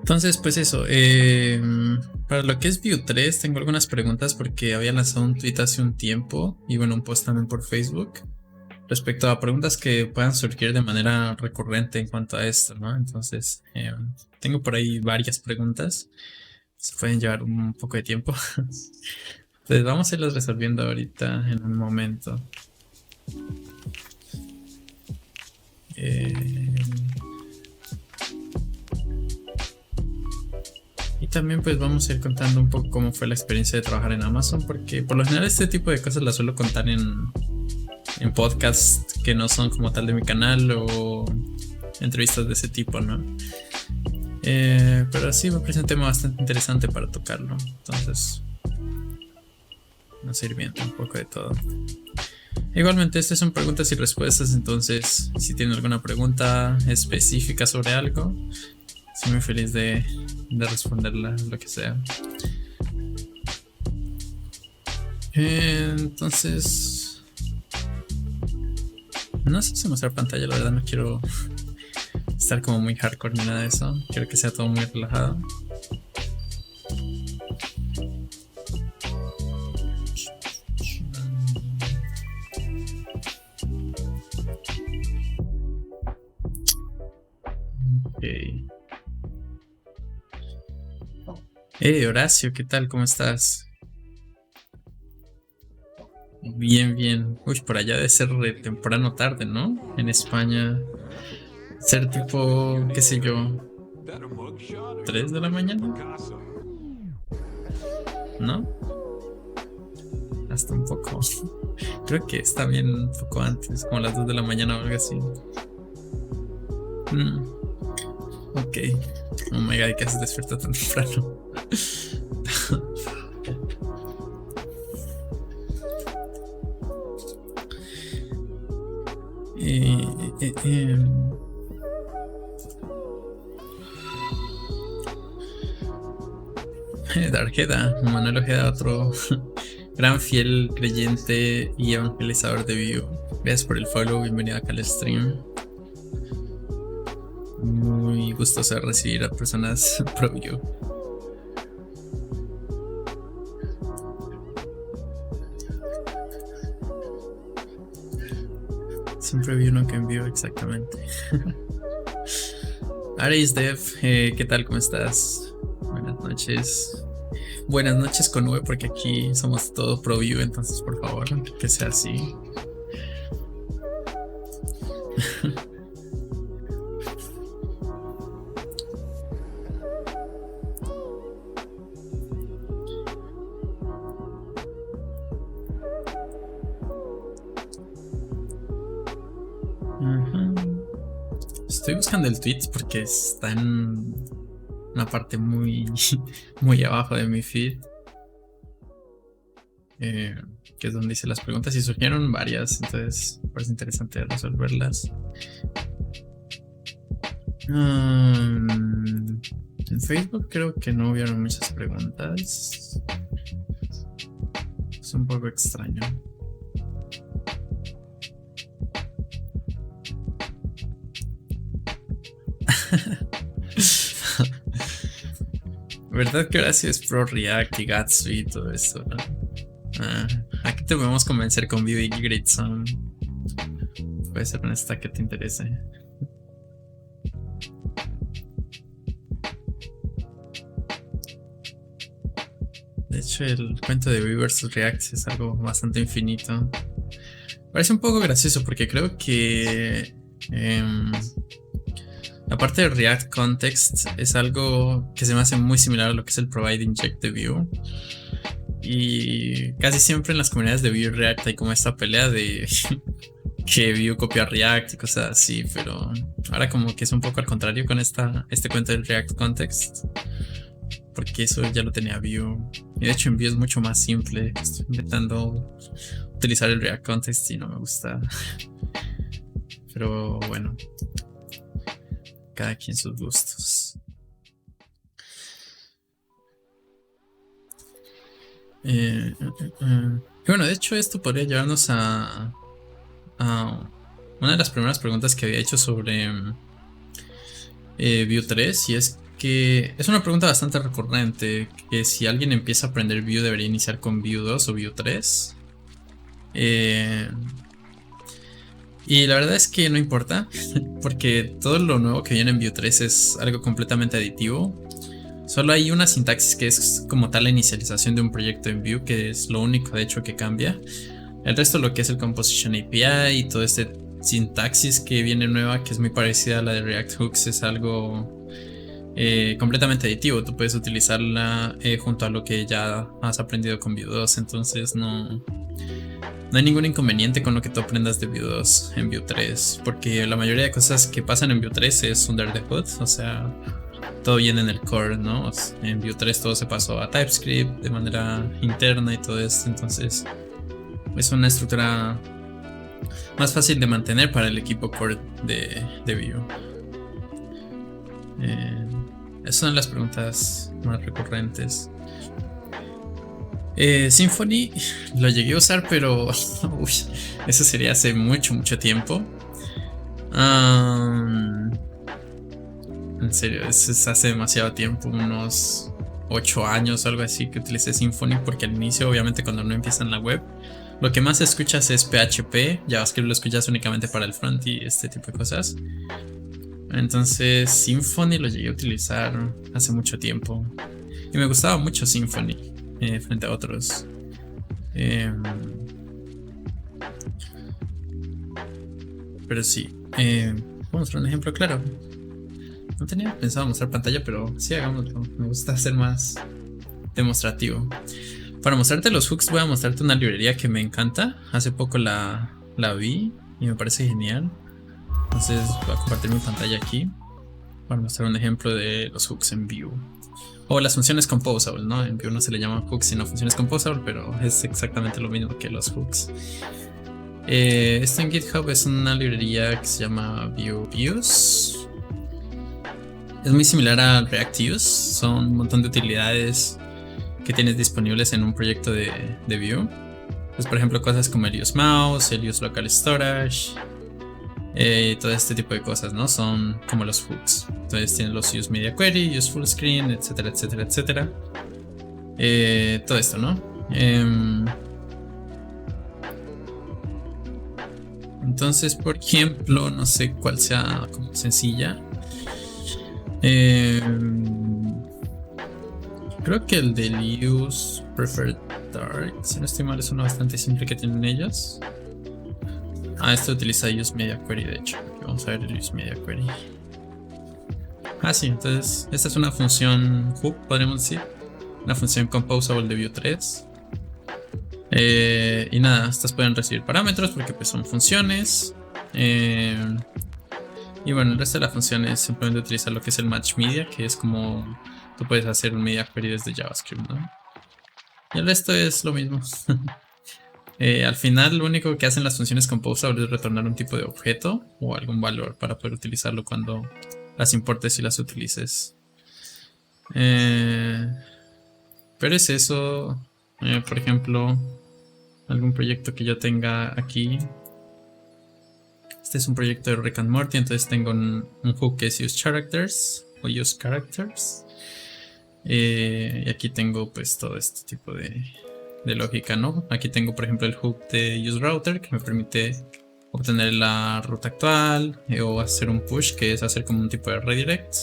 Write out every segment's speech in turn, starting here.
Entonces, pues eso, para lo que es Vue 3 tengo algunas preguntas porque había lanzado un tweet hace un tiempo y bueno, un post también por Facebook respecto a preguntas que puedan surgir de manera recurrente en cuanto a esto, ¿no? Entonces, tengo por ahí varias preguntas, se pueden llevar un poco de tiempo. Entonces, vamos a irlas resolviendo ahorita en un momento. Y también pues vamos a ir contando un poco cómo fue la experiencia de trabajar en Amazon, porque por lo general este tipo de cosas las suelo contar en podcasts que no son como tal de mi canal o entrevistas de ese tipo, ¿no? Pero sí me parece un tema bastante interesante para tocarlo, entonces vamos a ir viendo un poco de todo. Igualmente estas son preguntas y respuestas, entonces si tienen alguna pregunta específica sobre algo, estoy muy feliz de responderla, lo que sea. Entonces, no sé si mostrar pantalla, la verdad no quiero estar como muy hardcore ni nada de eso. Quiero que sea todo muy relajado. Ok. Hey Horacio, ¿qué tal? ¿Cómo estás? Bien, bien. Uy, por allá debe ser de temprano tarde, ¿no? En España. Ser tipo, qué sé yo, 3 de la mañana, ¿no? Hasta un poco. Creo que está bien un poco antes, como las 2 de la mañana o algo así. Ok. Oh my god, ¿qué haces despierto tan temprano? eh, eh, eh, Darjeda, Manuel Ojeda, otro gran fiel creyente y evangelizador de Vue. Gracias por el follow, bienvenido acá al stream. Muy gustoso de recibir a personas pro Vue. Siempre vi uno que envió exactamente. Aris Dev, ¿qué tal? ¿Cómo estás? Buenas noches. Buenas noches con V porque aquí somos todo pro Vue, entonces por favor, que sea así. Estoy buscando el tweet porque está en una parte muy, muy abajo de mi feed, que es donde hice las preguntas y surgieron varias, entonces me parece interesante resolverlas. En Facebook creo que no hubieron muchas preguntas. Es un poco extraño. ¿Verdad que Horacio es pro React y Gatsby y todo eso, no? Aquí te podemos convencer con Vue y Gridson. Puede ser una stack que te interese. De hecho, el cuento de Vue versus React es algo bastante infinito. Parece un poco gracioso porque creo que la parte de React Context es algo que se me hace muy similar a lo que es el Provide Inject de Vue. Y casi siempre en las comunidades de Vue y React hay como esta pelea de que Vue copia React y cosas así, pero ahora como que es un poco al contrario con este cuento del React Context, porque eso ya lo tenía Vue. Y de hecho en Vue es mucho más simple. Estoy intentando utilizar el React Context y no me gusta. Pero bueno, cada quien sus gustos. Y bueno, de hecho esto podría llevarnos a una de las primeras preguntas que había hecho sobre Vue 3, y es que es una pregunta bastante recurrente, que si alguien empieza a aprender Vue debería iniciar con Vue 2 o Vue 3. Y la verdad es que no importa, porque todo lo nuevo que viene en Vue 3 es algo completamente aditivo. Solo hay una sintaxis que es como tal la inicialización de un proyecto en Vue, que es lo único de hecho que cambia. El resto, lo que es el Composition API y todo este sintaxis que viene nueva, que es muy parecida a la de React Hooks, es algo completamente aditivo. Tú puedes utilizarla junto a lo que ya has aprendido con Vue 2, entonces no hay ningún inconveniente con lo que tú aprendas de Vue 2 en Vue 3, porque la mayoría de cosas que pasan en Vue 3 es under the hood, o sea, todo viene en el core, ¿no? En Vue 3 todo se pasó a TypeScript de manera interna y todo esto, entonces es una estructura más fácil de mantener para el equipo core de Vue. Esas son las preguntas más recurrentes. Symfony lo llegué a usar, pero eso sería hace mucho tiempo. En serio, eso es hace demasiado tiempo, unos 8 años o algo así que utilicé Symfony, porque al inicio, obviamente, cuando no empieza en la web, lo que más escuchas es PHP, JavaScript lo escuchas únicamente para el front y este tipo de cosas. Entonces Symfony lo llegué a utilizar hace mucho tiempo y me gustaba mucho Symfony frente a otros. Pero sí, vamos a mostrar un ejemplo claro. No tenía pensado mostrar pantalla, pero sí, hagámoslo. Me gusta ser más demostrativo. Para mostrarte los hooks voy a mostrarte una librería que me encanta. Hace poco la vi y me parece genial. Entonces voy a compartir mi pantalla aquí para mostrar un ejemplo de los hooks en Vue. O las funciones composable, ¿no? En Vue no se le llaman hooks sino funciones composable, pero es exactamente lo mismo que los hooks. Esto en GitHub es una librería que se llama Vue Views. Es muy similar a React Views. Son un montón de utilidades que tienes disponibles en un proyecto de Vue. Pues por ejemplo cosas como el use mouse, el use local storage, todo este tipo de cosas, ¿no? Son como los hooks. Entonces tienes los use media query, use full screen, etcétera. Todo esto, ¿no? Entonces, por ejemplo, no sé cuál sea como sencilla. Creo que el del use preferred dark, si no estoy mal, es uno bastante simple que tienen ellos. Este utiliza use media query, de hecho. Aquí vamos a ver el use media query. Sí, entonces esta es una función hook, podríamos decir. Una función composable de Vue 3. Y nada, estas pueden recibir parámetros porque pues son funciones. Y bueno, el resto de la función es simplemente utilizar lo que es el match media, que es como tú puedes hacer un media query desde JavaScript, ¿no? Y el resto es lo mismo. Al final lo único que hacen las funciones composable es retornar un tipo de objeto o algún valor para poder utilizarlo cuando las importes y las utilices. Pero es eso. Por ejemplo, algún proyecto que yo tenga aquí. Este es un proyecto de Rick and Morty, entonces tengo un hook que es use characters o use characters. Y aquí tengo pues todo este tipo de lógica, ¿no? Aquí tengo por ejemplo el hook de use router que me permite obtener la ruta actual o hacer un push, que es hacer como un tipo de redirect.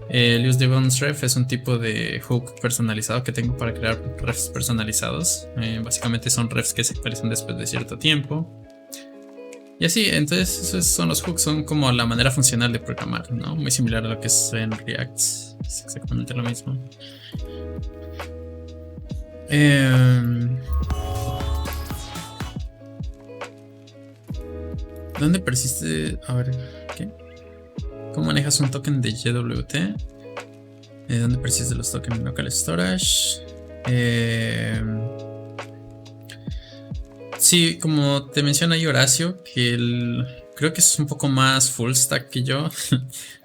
El use bounce ref es un tipo de hook personalizado que tengo para crear refs personalizados. Básicamente son refs que se actualizan después de cierto tiempo. Y así, entonces esos son los hooks, son como la manera funcional de programar, ¿no? Muy similar a lo que es en React, es exactamente lo mismo. ¿Dónde persiste? A ver, ¿qué? ¿Cómo manejas un token de JWT? ¿Dónde persisten los tokens en local storage? Sí, como te menciona ahí Horacio, que creo que es un poco más full stack que yo.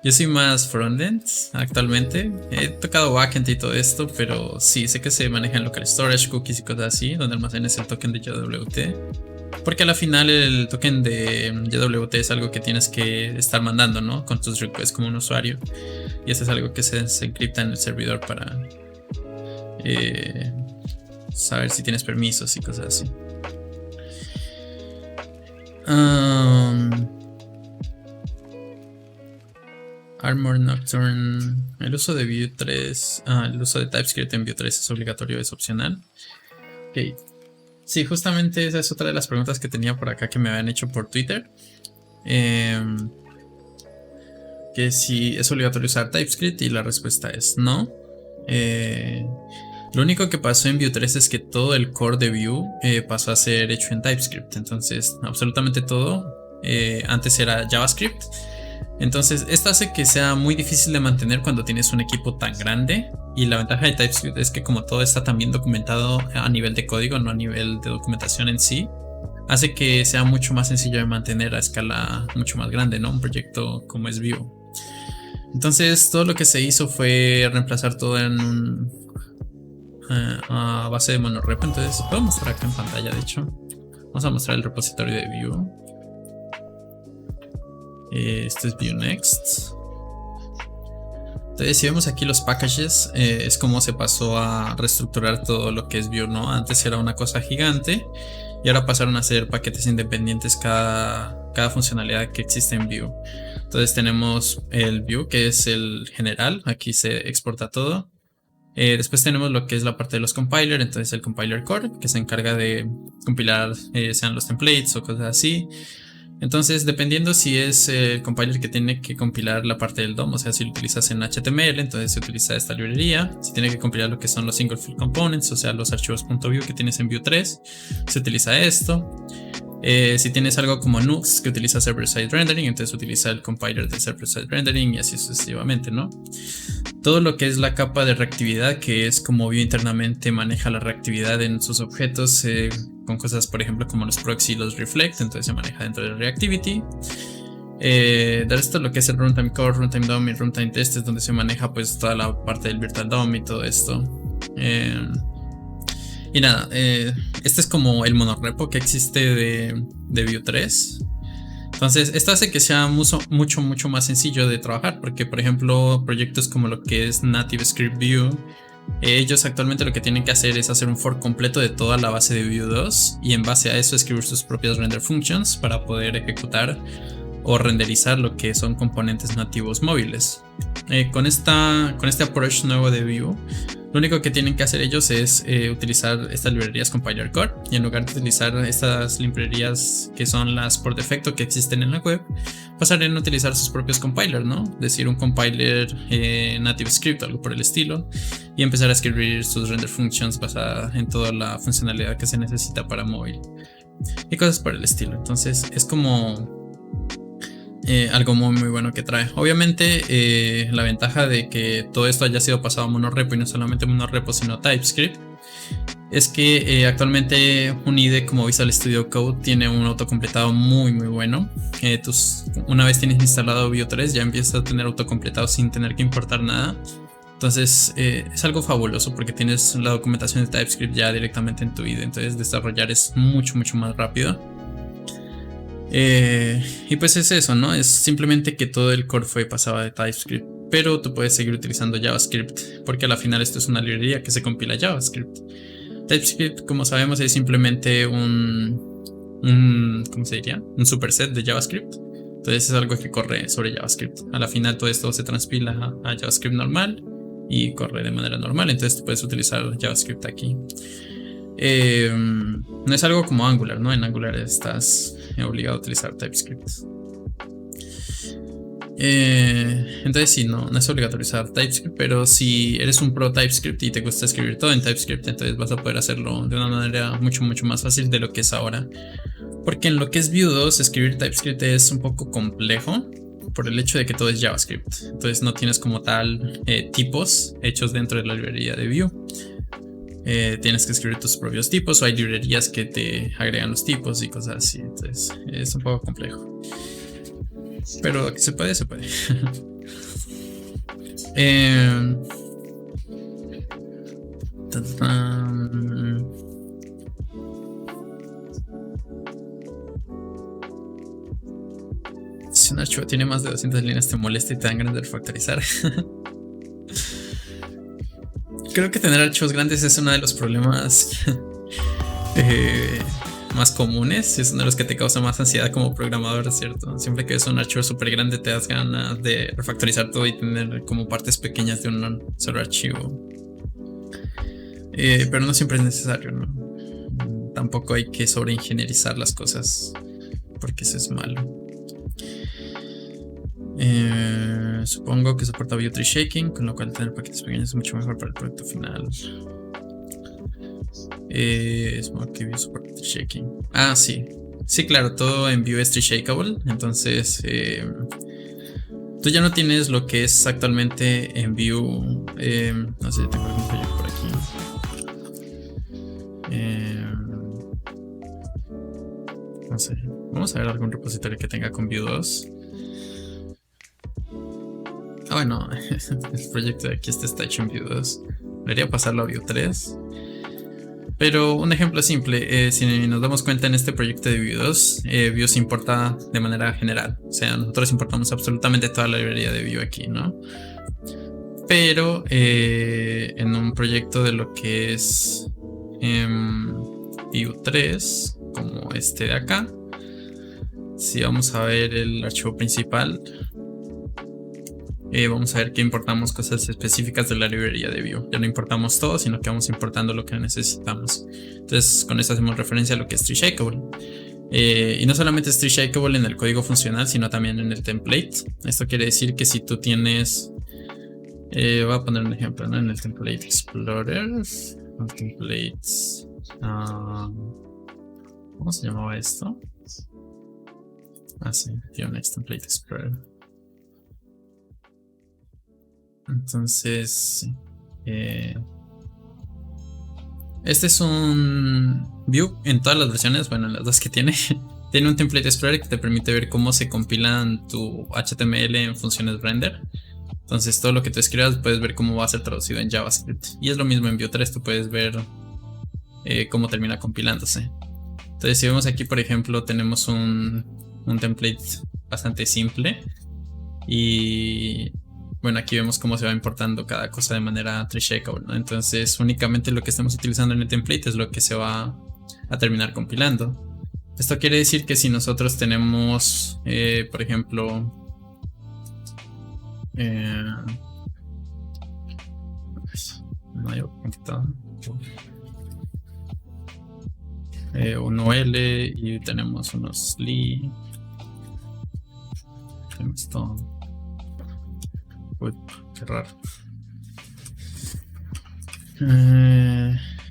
Yo soy más frontend actualmente. He tocado backend y todo esto, pero sí, sé que se maneja en local storage, cookies y cosas así, donde almacenes el token de JWT. Porque a la final el token de JWT es algo que tienes que estar mandando, ¿no? Con tus requests como un usuario. Y eso es algo que se encripta en el servidor para saber si tienes permisos y cosas así. Armor Nocturne. El uso de Vue 3. El uso de TypeScript en Vue 3 es obligatorio, es opcional. Ok. Sí, justamente esa es otra de las preguntas que tenía por acá que me habían hecho por Twitter. Que si es obligatorio usar TypeScript, y la respuesta es no. Lo único que pasó en Vue 3 es que todo el core de Vue pasó a ser hecho en TypeScript. Entonces, absolutamente todo antes era JavaScript. Entonces, esto hace que sea muy difícil de mantener cuando tienes un equipo tan grande. Y la ventaja de TypeScript es que como todo está tan bien documentado a nivel de código, no a nivel de documentación en sí, hace que sea mucho más sencillo de mantener a escala mucho más grande, ¿no? Un proyecto como es Vue. Entonces, todo lo que se hizo fue reemplazar todo en a base de monorepo. Entonces, puedo mostrar acá en pantalla, de hecho. Vamos a mostrar el repositorio de Vue. Esto es Vue Next. Entonces, si vemos aquí los packages, es como se pasó a reestructurar todo lo que es Vue, ¿no? Antes era una cosa gigante y ahora pasaron a ser paquetes independientes cada funcionalidad que existe en Vue. Entonces tenemos el Vue, que es el general, aquí se exporta todo. Después tenemos lo que es la parte de los compilers, entonces el compiler core, que se encarga de compilar sean los templates o cosas así. Entonces, dependiendo si es el compiler que tiene que compilar la parte del DOM, o sea, si lo utilizas en HTML, entonces se utiliza esta librería. Si tiene que compilar lo que son los single field components, o sea, los archivos .vue que tienes en Vue 3, se utiliza esto. Si tienes algo como Nux que utiliza server-side rendering, entonces utiliza el compiler de server-side rendering y así sucesivamente, ¿no? Todo lo que es la capa de reactividad, que es como Vue internamente maneja la reactividad en sus objetos con cosas, por ejemplo, como los proxy y los reflect, entonces se maneja dentro de reactivity. De resto, lo que es el runtime core, runtime DOM y runtime test es donde se maneja pues toda la parte del virtual DOM y todo esto. Y nada, este es como el monorepo que existe de Vue 3. Entonces, esto hace que sea mucho más sencillo de trabajar, porque por ejemplo, proyectos como lo que es Native Script Vue, ellos actualmente lo que tienen que hacer es hacer un fork completo de toda la base de Vue 2 y en base a eso escribir sus propias render functions para poder ejecutar o renderizar lo que son componentes nativos móviles. Con este approach nuevo de Vue, lo único que tienen que hacer ellos es utilizar estas librerías compiler core, y en lugar de utilizar estas librerías que son las por defecto que existen en la web, pasarían a utilizar sus propios compilers, ¿no? Es decir, un compiler native script, algo por el estilo, y empezar a escribir sus render functions basada en toda la funcionalidad que se necesita para móvil y cosas por el estilo. Entonces es como algo muy bueno que trae. Obviamente la ventaja de que todo esto haya sido pasado a monorepo, y no solamente monorepo sino TypeScript, es que actualmente un IDE como Visual Studio Code tiene un autocompletado muy bueno. Una vez tienes instalado Vue 3 ya empiezas a tener autocompletado sin tener que importar nada. Entonces es algo fabuloso porque tienes la documentación de TypeScript ya directamente en tu IDE, entonces desarrollar es mucho más rápido. Y pues es eso, ¿no? Es simplemente que todo el core fue pasado de TypeScript, pero tú puedes seguir utilizando JavaScript, porque a la final esto es una librería que se compila JavaScript. TypeScript, como sabemos, es simplemente ¿cómo se diría? Un superset de JavaScript. Entonces es algo que corre sobre JavaScript. A la final todo esto se transpila a JavaScript normal y corre de manera normal, entonces tú puedes utilizar JavaScript aquí. No es algo como Angular, ¿no? En Angular estás obligado a utilizar TypeScript. Entonces sí, no es obligatorio usar TypeScript, pero si eres un pro TypeScript y te gusta escribir todo en TypeScript, entonces vas a poder hacerlo de una manera mucho más fácil de lo que es ahora. Porque en lo que es Vue 2, escribir TypeScript es un poco complejo por el hecho de que todo es JavaScript. Entonces no tienes como tal tipos hechos dentro de la librería de Vue. Tienes que escribir tus propios tipos, o hay librerías que te agregan los tipos y cosas así. Entonces es un poco complejo, pero que se puede. tiene más de 200 líneas te molesta y te dan ganas de refactorizar. Creo que tener archivos grandes es uno de los problemas más comunes. Es uno de los que te causa más ansiedad como programador, ¿cierto? Siempre que ves un archivo súper grande te das ganas de refactorizar todo y tener como partes pequeñas de un solo archivo. Pero no siempre es necesario, ¿no? Tampoco hay que sobreingenierizar las cosas, porque eso es malo. Supongo que soporta view tree shaking, con lo cual tener paquetes pequeños es mucho mejor para el producto final. Supongo que view soporta tree shaking. Ah, sí. Sí, claro, todo en view es tree shakeable. Entonces, tú ya no tienes lo que es actualmente en view. No sé, tengo algún fallo por aquí. No sé. Vamos a ver algún repositorio que tenga con Vue 2. Ah, bueno, el proyecto de aquí está hecho en Vue 2. Debería pasarlo a Vue 3. Pero un ejemplo simple, si nos damos cuenta en este proyecto de Vue 2, Vue se importa de manera general. O sea, nosotros importamos absolutamente toda la librería de Vue aquí, ¿no? Pero en un proyecto de lo que es Vue 3, como este de acá, si vamos a ver el archivo principal, vamos a ver que importamos cosas específicas de la librería de Vue. Ya no importamos todo, sino que vamos importando lo que necesitamos. Entonces con esto hacemos referencia a lo que es tree shakeable. Y no solamente es tree shakeable en el código funcional, sino también en el template. Esto quiere decir que si tú tienes... voy a poner un ejemplo, ¿no? En el template explorer, el templates, ¿cómo se llamaba esto? Ah, sí, Next Template Explorer. Entonces, este es un Vue en todas las versiones, bueno, en las dos que tiene. Tiene un template explorer que te permite ver cómo se compilan tu HTML en funciones render. Entonces todo lo que tú escribas puedes ver cómo va a ser traducido en JavaScript. Y es lo mismo en Vue 3, tú puedes ver cómo termina compilándose. Entonces si vemos aquí, por ejemplo, tenemos un template bastante simple. Y bueno, aquí vemos cómo se va importando cada cosa de manera tree shakeable, ¿no? Entonces únicamente lo que estamos utilizando en el template es lo que se va a terminar compilando. Esto quiere decir que si nosotros tenemos, por ejemplo, no hay un OL y tenemos unos li. Tenemos todo. Uy, qué raro.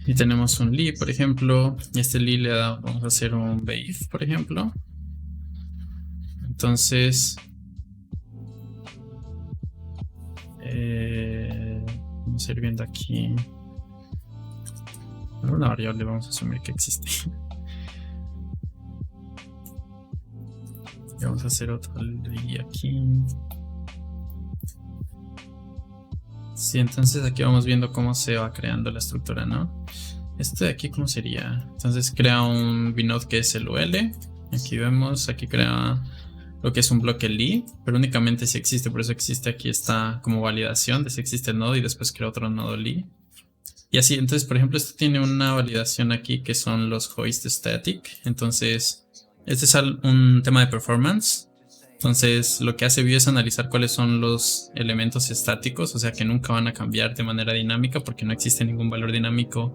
Y tenemos un li, por ejemplo. Y este li le vamos a hacer un wave, por ejemplo. Entonces, vamos a ir viendo aquí. Una variable vamos a asumir que existe. Y vamos a hacer otro li aquí. Sí, entonces aquí vamos viendo cómo se va creando la estructura, ¿no? Este de aquí, ¿cómo sería? Entonces crea un vnode que es el UL. Aquí vemos, aquí crea lo que es un bloque li, pero únicamente si existe, por eso existe aquí esta como validación de si existe el nodo y después crea otro nodo li. Y así, entonces por ejemplo esto tiene una validación aquí que son los hoist static. Entonces este es un tema de performance. Entonces lo que hace Vue es analizar cuáles son los elementos estáticos, o sea que nunca van a cambiar de manera dinámica porque no existe ningún valor dinámico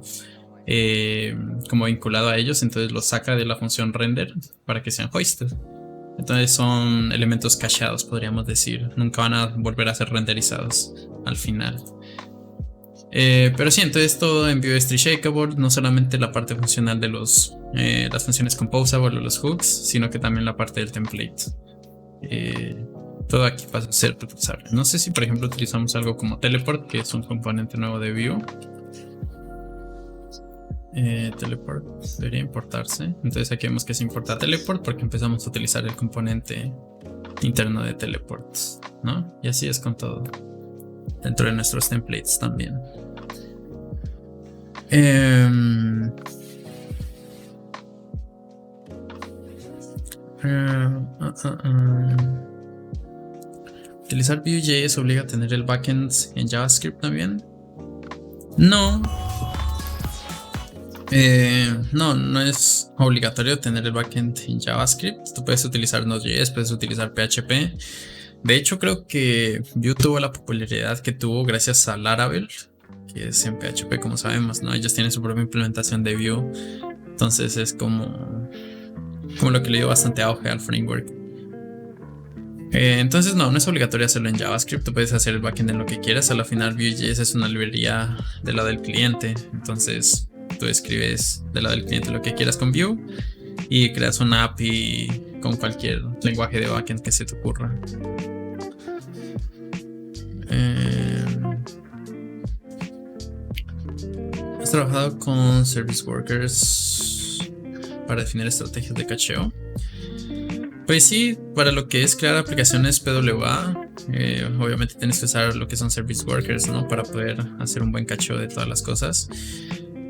como vinculado a ellos. Entonces los saca de la función render para que sean hoisted. Entonces son elementos cacheados, podríamos decir. Nunca van a volver a ser renderizados al final. Pero sí, entonces todo en Vue es tree shakeable, no solamente la parte funcional de las funciones composable o los hooks, sino que también la parte del template. Todo aquí pasa a ser reusable. No sé si por ejemplo utilizamos algo como teleport, que es un componente nuevo de Vue. Teleport debería importarse. Entonces aquí vemos que se importa teleport porque empezamos a utilizar el componente interno de teleport, ¿no? Y así es con todo dentro de nuestros templates también. ¿Utilizar Vue.js obliga a tener el backend en JavaScript también? No. No es obligatorio tener el backend en JavaScript. Tú puedes utilizar Node.js, puedes utilizar PHP. De hecho, creo que Vue tuvo la popularidad que tuvo gracias a Laravel, que es en PHP, como sabemos, ¿no? Ellos tienen su propia implementación de Vue. Entonces es como lo que le dio bastante auge al framework. Entonces no es obligatorio hacerlo en JavaScript. Tú puedes hacer el backend en lo que quieras. A la final Vue.js es una librería del lado del cliente. Entonces tú escribes del lado del cliente lo que quieras con Vue y creas una API con cualquier lenguaje de backend que se te ocurra. ¿Has trabajado con service workers para definir estrategias de cacheo? Pues sí, para lo que es crear aplicaciones PWA, obviamente tienes que usar lo que son service workers, ¿no? Para poder hacer un buen cacheo de todas las cosas.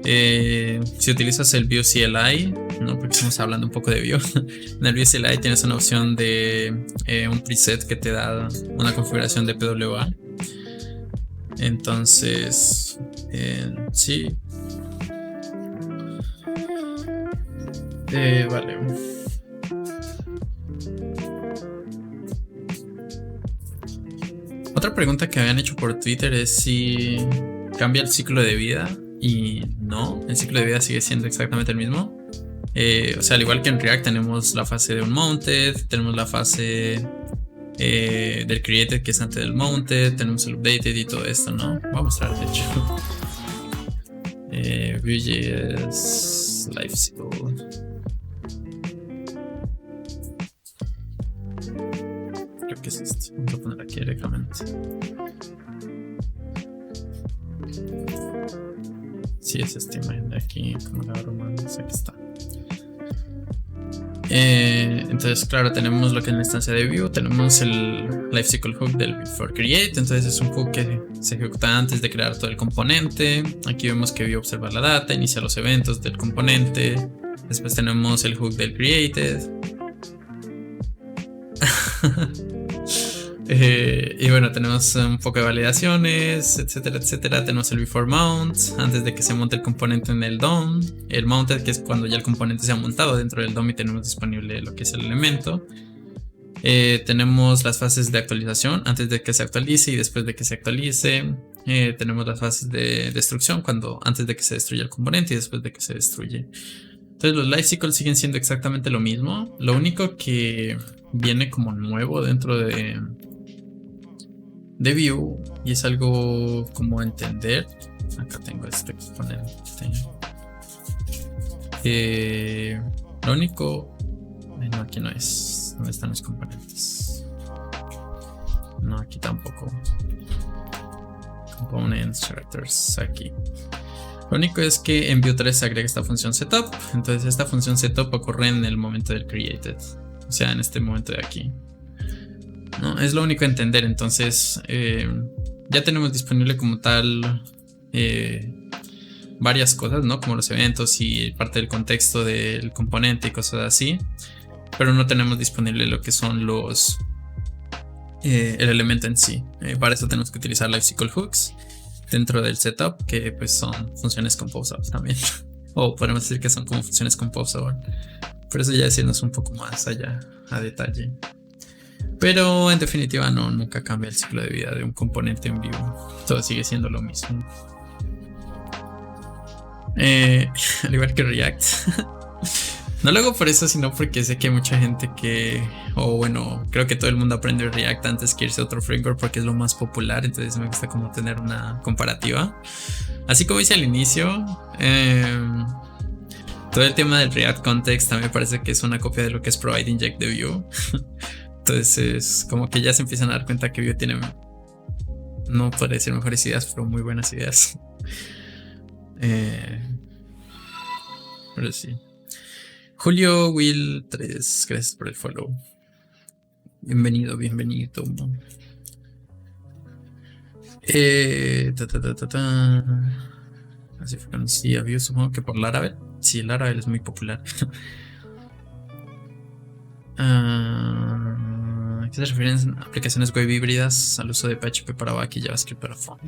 Si utilizas el Vue CLI, ¿no? Porque estamos hablando un poco de Vue. En el Vue CLI tienes una opción de un preset que te da una configuración de PWA. Entonces, sí. Vale. Otra pregunta que habían hecho por Twitter es si cambia el ciclo de vida. Y no, el ciclo de vida sigue siendo exactamente el mismo. O sea, al igual que en React tenemos la fase de unmounted, tenemos la fase del created, que es antes del mounted, tenemos el updated y todo esto, ¿no? Voy a mostrar, de hecho. Vue.js Lifecycle. Creo que es este. Vamos a poner aquí directamente. Sí, es esta imagen de aquí, como la broma, no sé qué está. Entonces, claro, tenemos lo que es la instancia de Vue, tenemos el Lifecycle Hook del Before Create. Entonces es un hook que se ejecuta antes de crear todo el componente. Aquí vemos que Vue observa la data, inicia los eventos del componente. Después tenemos el hook del Created. Y bueno, tenemos un poco de validaciones, etcétera, etcétera. Tenemos el before mount, antes de que se monte el componente en el DOM. El mounted, que es cuando ya el componente se ha montado dentro del DOM y tenemos disponible lo que es el elemento. Tenemos las fases de actualización, antes de que se actualice y después de que se actualice. Tenemos las fases de destrucción, antes de que se destruya el componente y después de que se destruye. Entonces los lifecycles siguen siendo exactamente lo mismo. Lo único que viene como nuevo dentro de Vue, y es algo como entender. Acá tengo este componente. Lo único. No, aquí no es. ¿Dónde están los componentes? No, aquí tampoco. Components, characters, aquí. Lo único es que en Vue 3 se agrega esta función setup. Entonces esta función setup ocurre en el momento del created. O sea, en este momento de aquí. ¿No? Es lo único a entender. Entonces ya tenemos disponible como tal varias cosas, ¿no? Como los eventos y parte del contexto del componente y cosas así. Pero no tenemos disponible lo que son el elemento en sí. Para eso tenemos que utilizar lifecycle hooks dentro del setup, que pues son funciones composable también. O podemos decir que son como funciones composable. Por eso ya decirnos un poco más allá a detalle. Pero en definitiva nunca cambia el ciclo de vida de un componente en Vue. Todo sigue siendo lo mismo. Al igual que React. No lo hago por eso, sino porque sé que hay mucha gente creo que todo el mundo aprende React antes que irse a otro framework porque es lo más popular. Entonces me gusta como tener una comparativa. Así como hice al inicio, todo el tema del React Context también me parece que es una copia de lo que es Provide Inject de Vue. Entonces como que ya se empiezan a dar cuenta que Vue tiene, no podría decir mejores ideas, pero muy buenas ideas. Pero sí. Julio Will 3, gracias por el follow. Bienvenido. Así fue conocí a Vue, supongo que por Laravel. Sí, Laravel es muy popular. qué se refieren aplicaciones web híbridas al uso de PHP para back y JavaScript para front?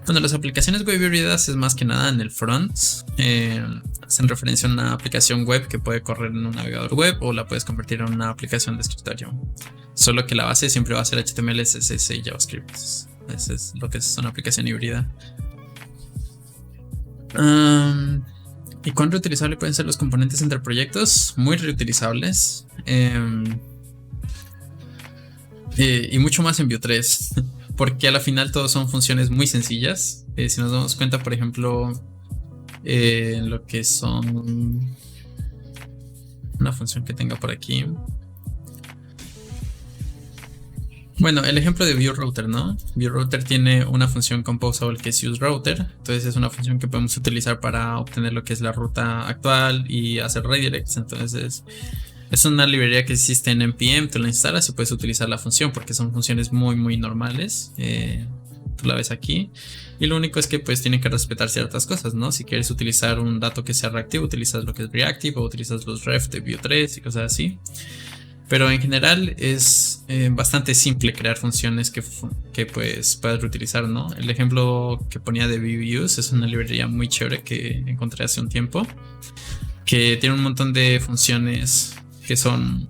Bueno, las aplicaciones web híbridas es más que nada en el front. Hacen referencia a una aplicación web que puede correr en un navegador web o la puedes convertir en una aplicación de escritorio. Solo que la base siempre va a ser HTML, CSS y JavaScript. Eso es lo que es una aplicación híbrida. ¿Y cuán reutilizables pueden ser los componentes entre proyectos? Muy reutilizables. Y mucho más en Vue 3. Porque a la final todos son funciones muy sencillas. Si nos damos cuenta, por ejemplo, lo que son una función que tenga por aquí. Bueno, el ejemplo de ViewRouter, ¿no? ViewRouter tiene una función composable que es useRouter. Entonces es una función que podemos utilizar para obtener lo que es la ruta actual y hacer redirects. Entonces es una librería que existe en npm, tú la instalas y puedes utilizar la función porque son funciones muy normales. Tú la ves aquí. Y lo único es que pues tienen que respetar ciertas cosas, ¿no? Si quieres utilizar un dato que sea reactivo, utilizas lo que es reactive o utilizas los ref de Vue 3 y cosas así. Pero en general es bastante simple crear funciones que pues puedas reutilizar, ¿no? El ejemplo que ponía de VueUse es una librería muy chévere que encontré hace un tiempo, que tiene un montón de funciones que son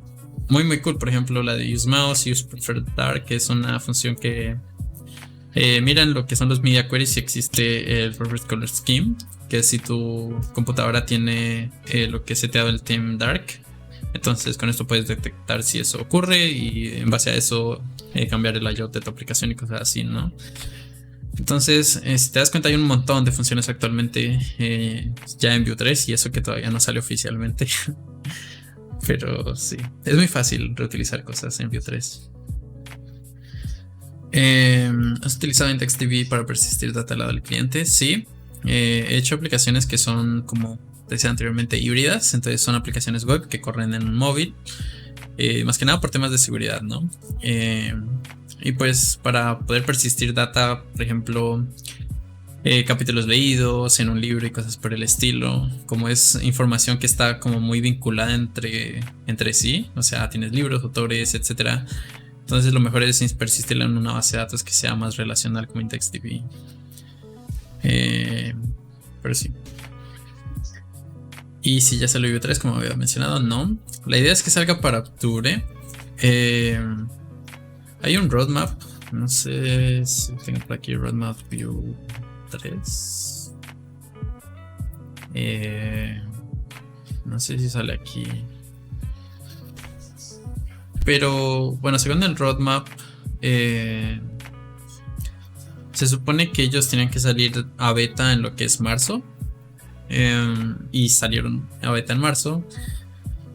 muy cool. Por ejemplo, la de useMouse, usePreferredDark, que es una función que miran lo que son los media queries si existe el Preferred Color Scheme, que es si tu computadora tiene lo que se te ha dado el theme dark. Entonces con esto puedes detectar si eso ocurre y en base a eso cambiar el layout de tu aplicación y cosas así, ¿no? Entonces si te das cuenta hay un montón de funciones actualmente ya en Vue 3 y eso que todavía no sale oficialmente. Pero sí, es muy fácil reutilizar cosas en Vue 3. ¿Has utilizado IndexedDB para persistir data al lado del cliente? Sí, he hecho aplicaciones que son, como decía anteriormente, híbridas. Entonces son aplicaciones web que corren en un móvil, más que nada por temas de seguridad, ¿no? Y pues para poder persistir data, por ejemplo, capítulos leídos en un libro y cosas por el estilo, como es información que está como muy vinculada entre sí, o sea, tienes libros, autores, etcétera. Entonces lo mejor es persistirla en una base de datos que sea más relacional como IndexedDB. Pero sí. Y si ya salió Vue 3, como había mencionado, no. La idea es que salga para octubre. Hay un roadmap. No sé si tengo por aquí roadmap Vue 3. No sé si sale aquí. Pero bueno, según el roadmap, se supone que ellos tenían que salir a beta en lo que es marzo. Y salieron a beta en marzo.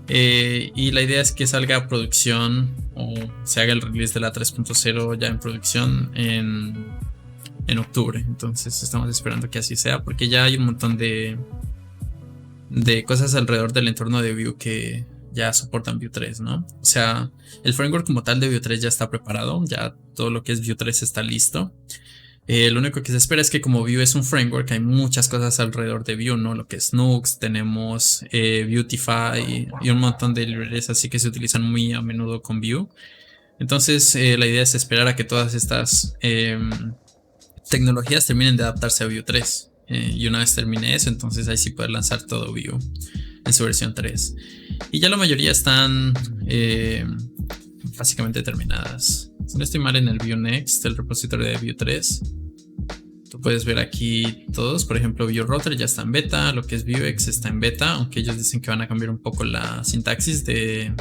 Y la idea es que salga a producción o se haga el release de la 3.0 ya en producción en octubre. Entonces estamos esperando que así sea, porque ya hay un montón de cosas alrededor del entorno de Vue que ya soportan Vue 3, ¿no? O sea, el framework como tal de Vue 3 ya está preparado, ya todo lo que es Vue 3 está listo. Lo único que se espera es que como Vue es un framework, hay muchas cosas alrededor de Vue, ¿no? Lo que es Nux, tenemos Vuetify y un montón de librerías así que se utilizan muy a menudo con Vue. Entonces la idea es esperar a que todas estas tecnologías terminen de adaptarse a Vue 3. Y una vez termine eso, entonces ahí sí poder lanzar todo Vue en su versión 3. Y ya la mayoría están básicamente terminadas. Si no estoy mal, en el Vuenext, el repositorio de Vue 3, tú puedes ver aquí todos. Por ejemplo, ViewRouter ya está en beta, lo que es Vuex está en beta, aunque ellos dicen que van a cambiar un poco la sintaxis de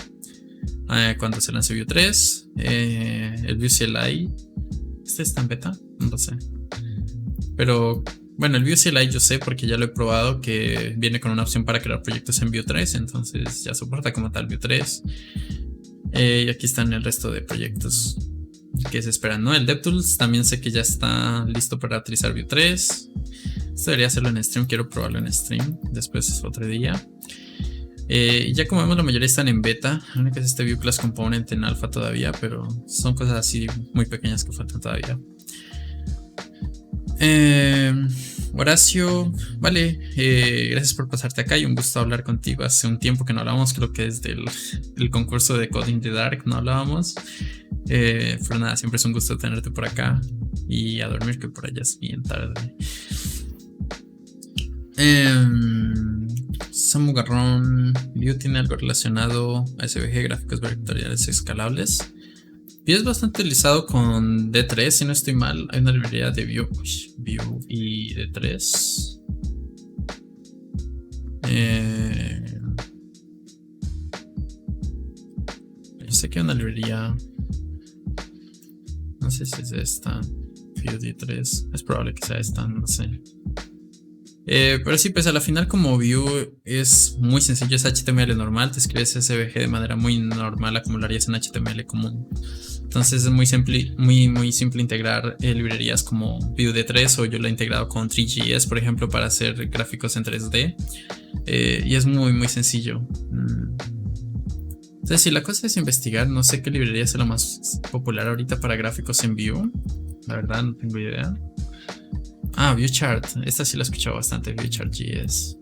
cuando se lance Vue 3. El Vue CLI, ¿este está en beta? No lo sé. Pero bueno, el Vue CLI yo sé porque ya lo he probado, que viene con una opción para crear proyectos en Vue 3, entonces ya soporta como tal Vue 3. Y aquí están el resto de proyectos que se esperan, ¿no? El DevTools también sé que ya está listo para utilizar Vue 3. Esto debería hacerlo en stream, quiero probarlo en stream, después es otro día. Y ya como vemos, la mayoría están en beta. Lo único es este Vue Class Component en alfa todavía, pero son cosas así muy pequeñas que faltan todavía. Horacio, vale, gracias por pasarte acá y un gusto hablar contigo. Hace un tiempo que no hablábamos, creo que desde el concurso de Coding the Dark no hablábamos. Pero nada, siempre es un gusto tenerte por acá y a dormir, que por allá es bien tarde. Samu Garrón, Vue tiene algo relacionado a SVG, gráficos vectoriales escalables. Vue es bastante utilizado con D3, si no estoy mal. Hay una librería de Vue y D3. Yo sé que hay una librería. No sé si es esta. Vue D3. Es probable que sea esta, no sé. Pero sí, pues a la final, como Vue es muy sencillo, es HTML normal, te escribes SVG de manera muy normal, como lo harías en HTML común. Entonces es muy simple integrar librerías como Vue D3, o yo lo he integrado con 3GS, por ejemplo, para hacer gráficos en 3D. Y es muy sencillo. Entonces, si la cosa es investigar, no sé qué librería es la más popular ahorita para gráficos en Vue. La verdad, no tengo idea. VueChart. Esta sí la he escuchado bastante, VueChart.js.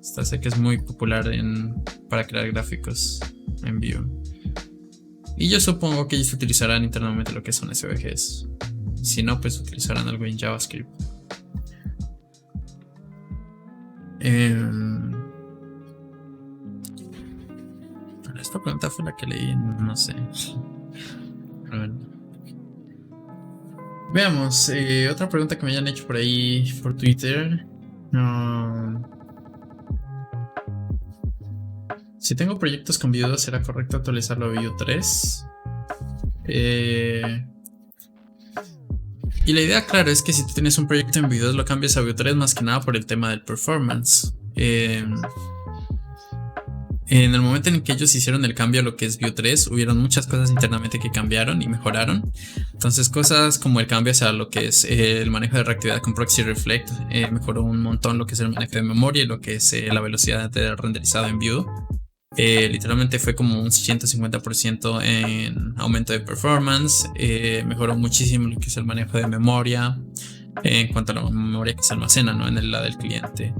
Esta sé que es muy popular para crear gráficos en Vue. Y yo supongo que ellos utilizarán internamente lo que son SVGs. Si no, pues utilizarán algo en JavaScript. Esta pregunta fue la que leí, no sé. A ver. Veamos, otra pregunta que me hayan hecho por ahí por Twitter. Si tengo proyectos con Vue 2, ¿será correcto actualizarlo a Vue 3? Y la idea, claro, es que si tú tienes un proyecto en Vue 2, lo cambias a Vue 3 más que nada por el tema del performance. En el momento en que ellos hicieron el cambio a lo que es Vue 3, hubieron muchas cosas internamente que cambiaron y mejoraron. Entonces, cosas como el cambio hacia lo que es el manejo de reactividad con Proxy Reflect mejoró un montón lo que es el manejo de memoria y lo que es la velocidad de renderizado en Vue. Literalmente fue como un 150% en aumento de performance. Mejoró muchísimo lo que es el manejo de memoria en cuanto a la memoria que se almacena, ¿no?, en el lado del cliente.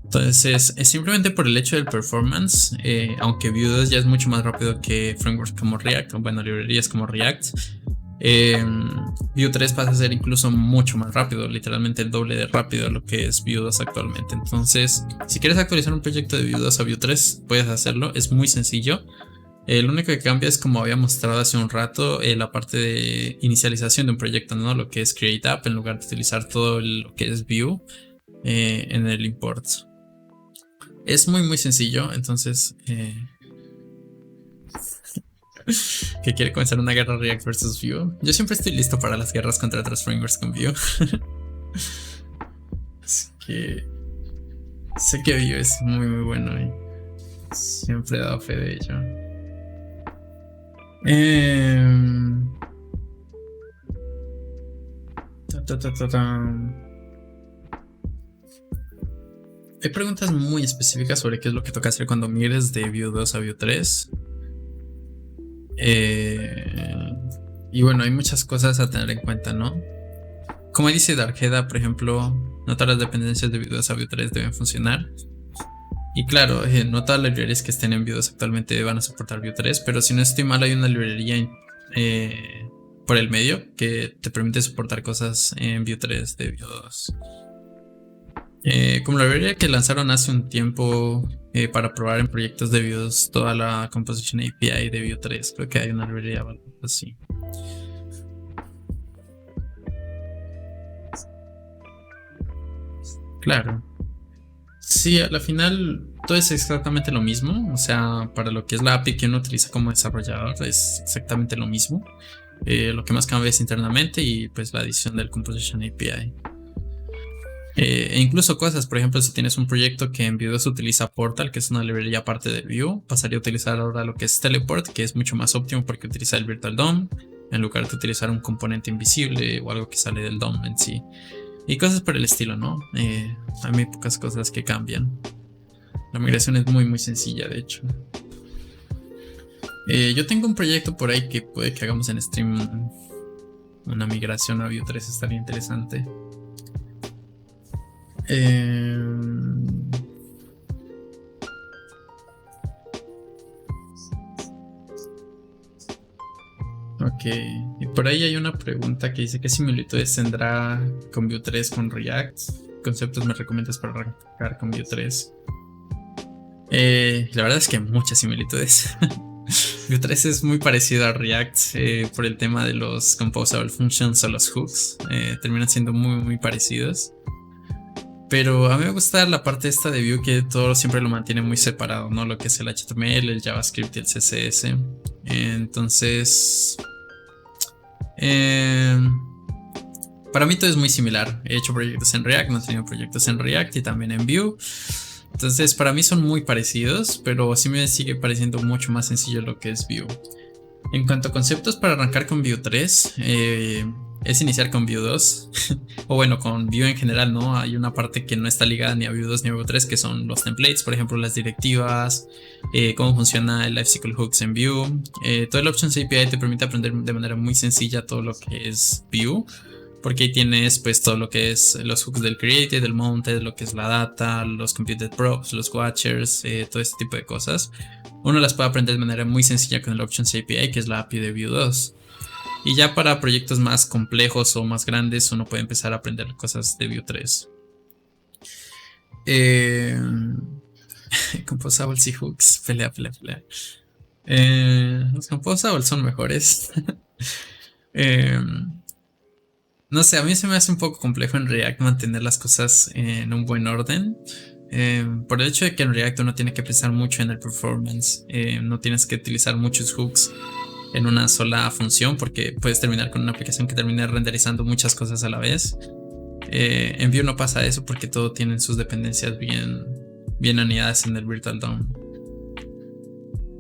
Entonces, es simplemente por el hecho del performance, aunque Vue 2 ya es mucho más rápido que frameworks como React, o bueno, librerías como React. Vue 3 pasa a ser incluso mucho más rápido, literalmente el doble de rápido de lo que es Vue 2 actualmente. Entonces, si quieres actualizar un proyecto de Vue 2 a Vue 3, puedes hacerlo, es muy sencillo. Lo único que cambia es, como había mostrado hace un rato, la parte de inicialización de un proyecto, ¿no? Lo que es Create App, en lugar de utilizar todo lo que es Vue en el import. Es muy sencillo. Entonces, que quiere comenzar una guerra React versus Vue. Yo siempre estoy listo para las guerras contra otros frameworks con Vue. Así que sé que Vue es muy bueno y siempre he dado fe de ello. Hay preguntas muy específicas sobre qué es lo que toca hacer cuando migres de Vue 2 a Vue 3. Y bueno, hay muchas cosas a tener en cuenta, ¿no? Como dice Darkheada, por ejemplo, no todas las dependencias de Vue 2 a Vue 3 deben funcionar. Y claro, no todas las librerías que estén en Vue 2 actualmente van a soportar Vue 3, pero si no estoy mal, hay una librería por el medio que te permite soportar cosas en Vue 3 de Vue 2. Como la librería que lanzaron hace un tiempo para probar en proyectos de Vue 2 toda la Composition API de Vue 3, creo que hay una librería o algo así. Claro. Sí, a la final todo es exactamente lo mismo. O sea, para lo que es la API que uno utiliza como desarrollador es exactamente lo mismo. Lo que más cambia es internamente y pues la adición del Composition API. E incluso cosas, por ejemplo, si tienes un proyecto que en Vue 2 utiliza Portal, que es una librería aparte de Vue, pasaría a utilizar ahora lo que es Teleport, que es mucho más óptimo porque utiliza el Virtual DOM en lugar de utilizar un componente invisible o algo que sale del DOM en sí. Y cosas por el estilo, ¿no? Hay muy pocas cosas que cambian. La migración es muy sencilla, de hecho. Yo tengo un proyecto por ahí que puede que hagamos en stream. Una migración a Vue 3 estaría interesante. Eh, ok, y por ahí hay una pregunta que dice: ¿qué similitudes tendrá con Vue 3 con React? ¿Conceptos me recomiendas para arrancar con Vue 3? La verdad es que muchas similitudes. Vue 3 es muy parecido a React por el tema de los composable functions o los hooks. Terminan siendo muy parecidos. Pero a mí me gusta la parte esta de Vue, que todo siempre lo mantiene muy separado, ¿no? Lo que es el HTML, el JavaScript y el CSS. Entonces, para mí todo es muy similar. He hecho proyectos en React, no he tenido proyectos en React y también en Vue. Entonces, para mí son muy parecidos, pero sí me sigue pareciendo mucho más sencillo lo que es Vue. En cuanto a conceptos para arrancar con Vue 3, es iniciar con Vue 2. O bueno, con Vue en general, ¿no? Hay una parte que no está ligada ni a Vue 2 ni a Vue 3, que son los templates, por ejemplo, las directivas, cómo funciona el LifeCycle Hooks en Vue. Todo el Options API te permite aprender de manera muy sencilla todo lo que es Vue, porque ahí tienes pues todo lo que es los hooks del created, del mounted, lo que es la data, los computed props, los watchers, todo este tipo de cosas. Uno las puede aprender de manera muy sencilla con el Options API, que es la API de Vue 2. Y ya para proyectos más complejos o más grandes, uno puede empezar a aprender cosas de Vue 3. Composables y hooks, pelea. Los composables son mejores. No sé, a mí se me hace un poco complejo en React mantener las cosas en un buen orden. Por el hecho de que en React uno tiene que pensar mucho en el performance. No tienes que utilizar muchos hooks en una sola función, porque puedes terminar con una aplicación que termine renderizando muchas cosas a la vez. En Vue no pasa eso, porque todo tiene sus dependencias bien anidadas en el Virtual DOM.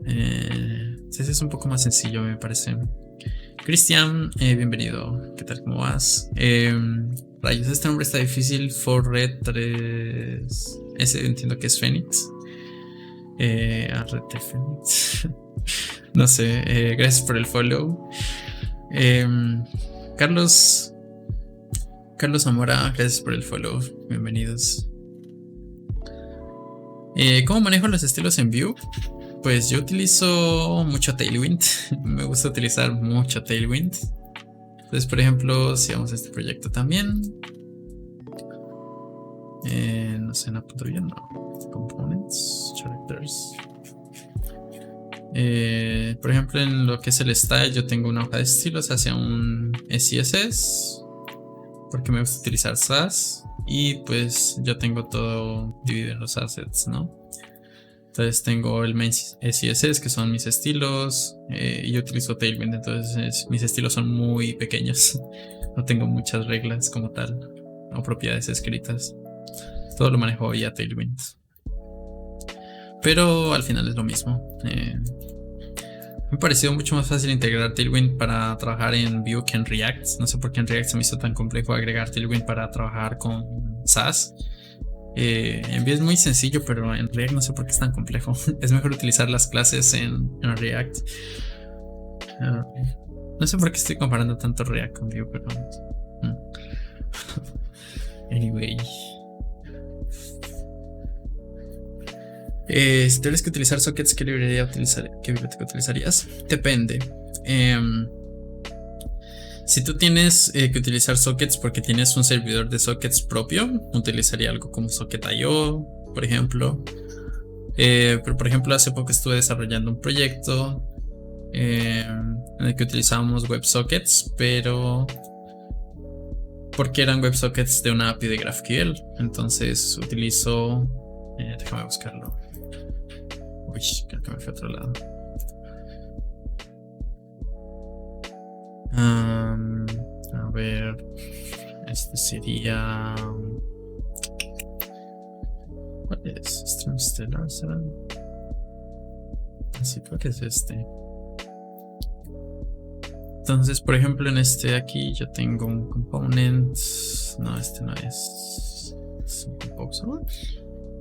Entonces es un poco más sencillo, me parece. Cristian, bienvenido. ¿Qué tal? ¿Cómo vas? Rayos, este nombre está difícil. For Red 3. Ese entiendo que es Phoenix. RT Phoenix. No sé. Gracias por el follow. Carlos Zamora, gracias por el follow. Bienvenidos. ¿Cómo manejo los estilos en Vue? Pues yo utilizo mucho Tailwind. Me gusta utilizar mucho Tailwind. Entonces, por ejemplo, si vamos a este proyecto también. No sé, no apunto bien, no. Components, characters. Por ejemplo, en lo que es el style, yo tengo una hoja de estilos hacia un CSS, porque me gusta utilizar Sass. Y pues yo tengo todo dividido en los assets, ¿no? Entonces tengo el main CSS, que son mis estilos, y yo utilizo Tailwind, entonces mis estilos son muy pequeños. No tengo muchas reglas como tal, o propiedades escritas. Todo lo manejo vía Tailwind. Pero al final es lo mismo. Me ha parecido mucho más fácil integrar Tailwind para trabajar en Vue que en React. No sé por qué en React se me hizo tan complejo agregar Tailwind para trabajar con Sass. En Vue es muy sencillo, pero en React no sé por qué es tan complejo. Es mejor utilizar las clases en React. No sé por qué estoy comparando tanto React con Vue, pero... Anyway. Si tuvieras que utilizar sockets, ¿qué biblioteca utilizarías? Depende. Si tú tienes que utilizar sockets porque tienes un servidor de sockets propio, utilizaría algo como Socket.io, por ejemplo. Pero por ejemplo, hace poco estuve desarrollando un proyecto en el que utilizábamos WebSockets, pero porque eran WebSockets de una API de GraphQL. Entonces utilizo... déjame buscarlo. Uy, creo que me fui a otro lado. A ver, este sería... ¿Cuál es? Stream Stellar, ¿será? Así creo que es este. Entonces, por ejemplo, en este de aquí yo tengo un component. No, este no es. ¿Es un composable?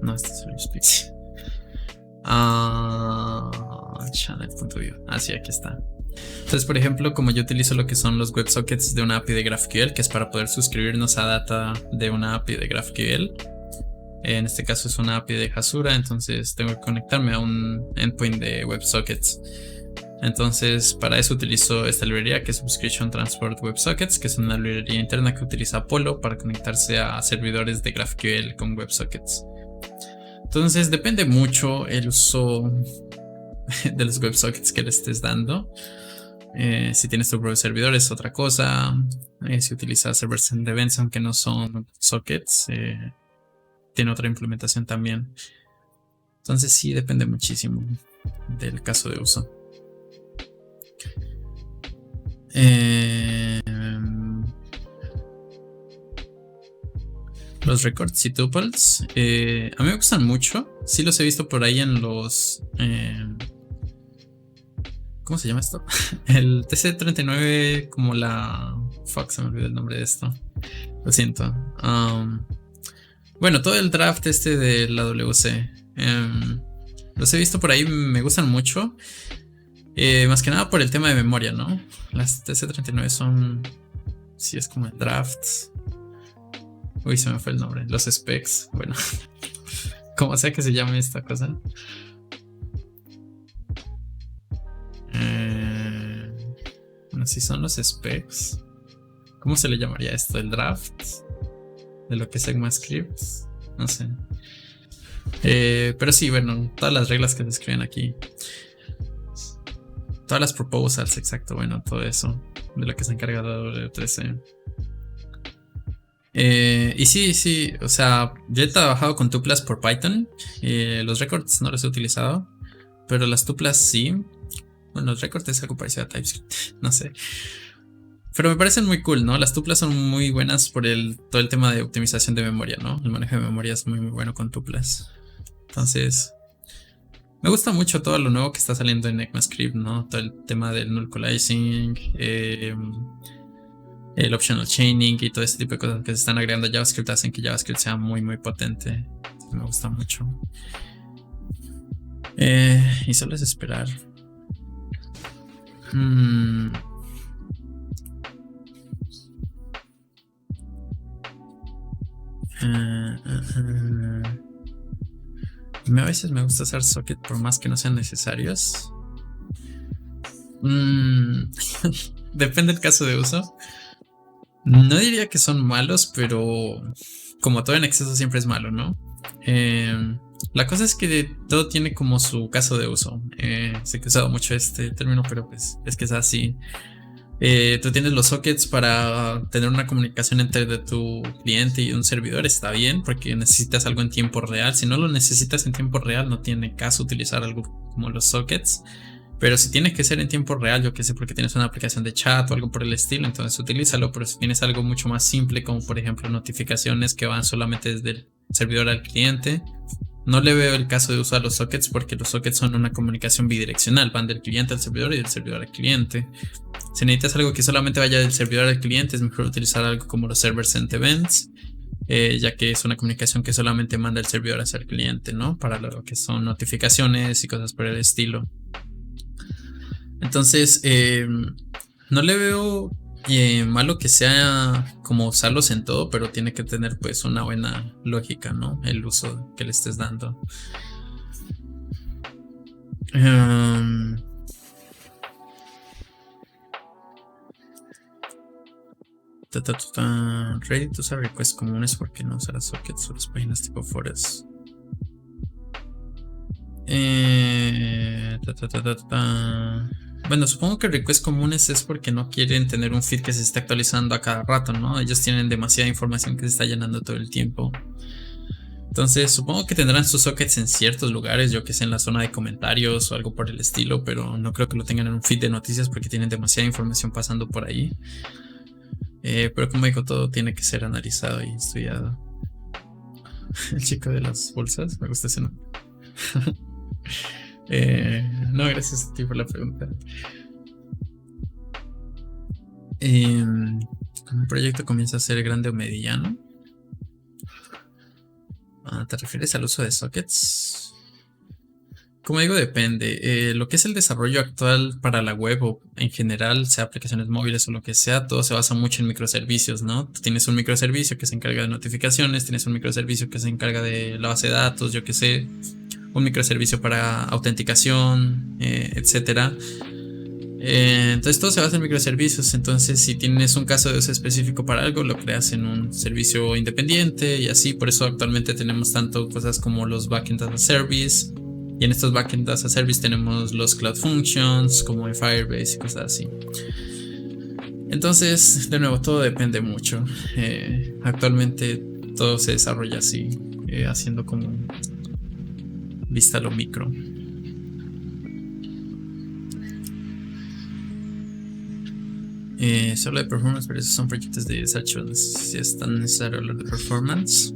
No, este es el Speech. Channel.view. Así, aquí está. Entonces, por ejemplo, como yo utilizo lo que son los WebSockets de una API de GraphQL, que es para poder suscribirnos a data de una API de GraphQL, En este caso es una API de Hasura, entonces tengo que conectarme a un endpoint de WebSockets. Entonces para eso utilizo esta librería que es Subscription Transport WebSockets, que es una librería interna que utiliza Apollo para conectarse a servidores de GraphQL con WebSockets. Entonces depende mucho el uso de los WebSockets que le estés dando. Si tienes tu propio servidor es otra cosa. Si utilizas servers and events, aunque no son sockets, tiene otra implementación también. Entonces sí depende muchísimo del caso de uso. Los records y tuples a mí me gustan mucho. Sí los he visto por ahí en los ¿cómo se llama esto? El TC39, como la... Fuck, se me olvidó el nombre de esto. Lo siento. Bueno, todo el draft este de la WC. Los he visto por ahí, me gustan mucho. Más que nada por el tema de memoria, ¿no? Las TC39 son... Sí, es como el draft. Uy, se me fue el nombre. Los specs. Bueno, como sea que se llame esta cosa. Bueno, si son los specs. ¿Cómo se le llamaría esto? ¿El draft? De lo que es ECMAScript. No sé. Pero sí, bueno, todas las reglas que se escriben aquí. Todas las proposals, exacto, bueno, todo eso. De lo que se encarga W3C. Y sí, o sea, yo he trabajado con tuplas por Python. Los records no los he utilizado. Pero las tuplas sí. Bueno, los records es algo parecido a TypeScript. No sé. Pero me parecen muy cool, ¿no? Las tuplas son muy buenas por todo el tema de optimización de memoria, ¿no? El manejo de memoria es muy bueno con tuplas. Entonces, me gusta mucho todo lo nuevo que está saliendo en ECMAScript, ¿no? Todo el tema del null coalescing, el optional chaining y todo ese tipo de cosas que se están agregando a JavaScript hacen que JavaScript sea muy potente. Me gusta mucho. Y solo es esperar. A veces me gusta usar socket por más que no sean necesarios. Depende del caso de uso. No diría que son malos, pero como todo en exceso siempre es malo, ¿no? La cosa es que todo tiene como su caso de uso. Sé que he usado mucho este término, pero pues es que es así. Tú tienes los sockets para tener una comunicación entre tu cliente y un servidor, está bien, porque necesitas algo en tiempo real. Si no lo necesitas en tiempo real, no tiene caso utilizar algo como los sockets. Pero si tiene que ser en tiempo real, yo que sé, porque tienes una aplicación de chat o algo por el estilo, entonces utilízalo. Pero si tienes algo mucho más simple, como por ejemplo notificaciones que van solamente desde el servidor al cliente, no le veo el caso de usar los sockets, porque los sockets son una comunicación bidireccional, van del cliente al servidor y del servidor al cliente. Si necesitas algo que solamente vaya del servidor al cliente, es mejor utilizar algo como los servers and events, ya que es una comunicación que solamente manda el servidor hacia el cliente, ¿no? Para lo que son notificaciones y cosas por el estilo. Entonces, no le veo malo que sea como usarlos en todo, pero tiene que tener pues una buena lógica, ¿no? El uso que le estés dando. Reddit usa requests comunes porque no usará sockets o las páginas tipo foros. Bueno, supongo que requests comunes es porque no quieren tener un feed que se esté actualizando a cada rato, ¿no? Ellos tienen demasiada información que se está llenando todo el tiempo. Entonces supongo que tendrán sus sockets en ciertos lugares, yo que sé, en la zona de comentarios o algo por el estilo, pero no creo que lo tengan en un feed de noticias porque tienen demasiada información pasando por ahí. Pero como digo, todo tiene que ser analizado y estudiado. El chico de las bolsas, me gusta ese nombre. No, gracias a ti por la pregunta. Un proyecto comienza a ser grande o mediano. ¿Te refieres al uso de sockets? Como digo, depende. Lo que es el desarrollo actual para la web o en general, sea aplicaciones móviles o lo que sea, todo se basa mucho en microservicios, ¿no? Tú tienes un microservicio que se encarga de notificaciones, tienes un microservicio que se encarga de la base de datos, yo qué sé, un microservicio para autenticación, etcétera. Entonces todo se basa en microservicios. Entonces si tienes un caso de uso específico para algo, lo creas en un servicio independiente y así. Por eso actualmente tenemos tanto cosas como los backend as a service. Y en estos backend as a service tenemos los cloud functions como en Firebase y cosas así. Entonces, de nuevo, todo depende mucho. Actualmente todo se desarrolla así, haciendo como vista a lo micro. Se habla de performance, pero esos son proyectos de desarrollo. Si es tan necesario hablar de performance.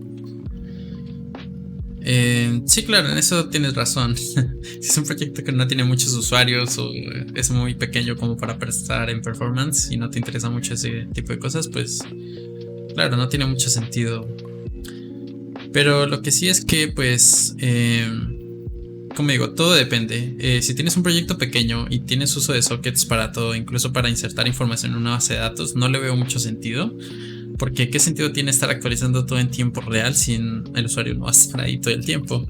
Sí, claro, en eso tienes razón. Si es un proyecto que no tiene muchos usuarios o es muy pequeño como para prestar en performance y no te interesa mucho ese tipo de cosas, pues claro, no tiene mucho sentido. Pero lo que sí es que, pues, como digo, todo depende. Si tienes un proyecto pequeño y tienes uso de sockets para todo, incluso para insertar información en una base de datos, no le veo mucho sentido. Porque ¿qué sentido tiene estar actualizando todo en tiempo real si el usuario no va a estar ahí todo el tiempo?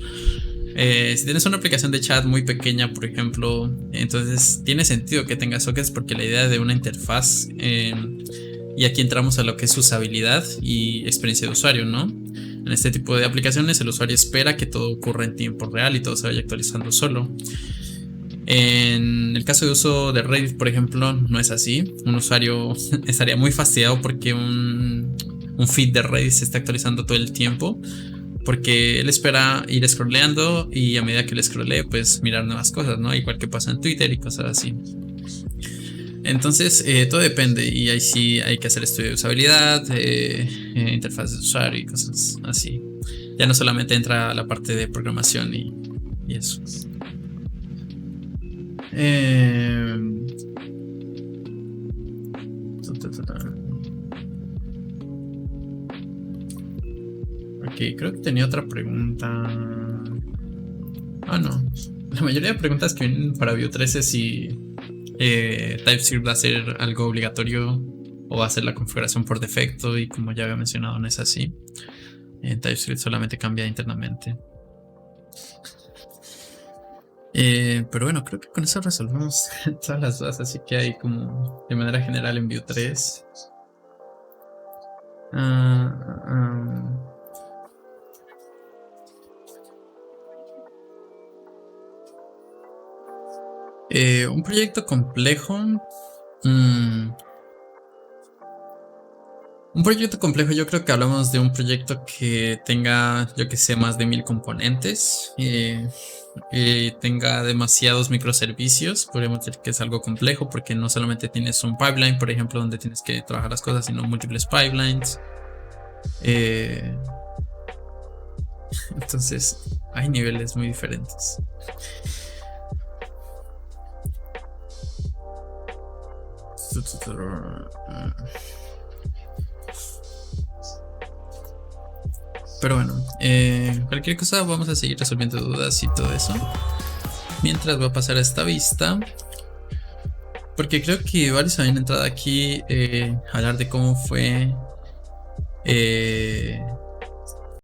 Si tienes una aplicación de chat muy pequeña, por ejemplo, entonces tiene sentido que tengas sockets porque la idea de una interfaz, y aquí entramos a lo que es usabilidad y experiencia de usuario, ¿no? En este tipo de aplicaciones el usuario espera que todo ocurra en tiempo real y todo se vaya actualizando solo. En el caso de uso de Reddit, por ejemplo, no es así. Un usuario estaría muy fastidiado porque un feed de Reddit se está actualizando todo el tiempo, porque él espera ir scrolleando y a medida que él scrollee, pues mirar nuevas cosas, ¿no? Igual que pasa en Twitter y cosas así. Entonces, todo depende y ahí sí hay que hacer estudio de usabilidad, interfaz de usuario y cosas así. Ya no solamente entra la parte de programación y eso. Ok, creo que tenía otra pregunta. Ah, no. La mayoría de preguntas que vienen para Vue 3 es si TypeScript va a ser algo obligatorio o va a ser la configuración por defecto, y como ya había mencionado, no es así. TypeScript solamente cambia internamente. Pero bueno, creo que con eso resolvemos todas las dudas, así que hay como de manera general en Vue 3. Un proyecto complejo. Un proyecto complejo, yo creo que hablamos de un proyecto que tenga, yo que sé, más de 1000 componentes. Tenga demasiados microservicios, podríamos decir que es algo complejo porque no solamente tienes un pipeline, por ejemplo, donde tienes que trabajar las cosas, sino múltiples pipelines. Entonces hay niveles muy diferentes. Pero bueno, cualquier cosa vamos a seguir resolviendo dudas y todo eso. Mientras voy a pasar a esta vista, porque creo que varios habían entrado aquí a hablar de cómo fue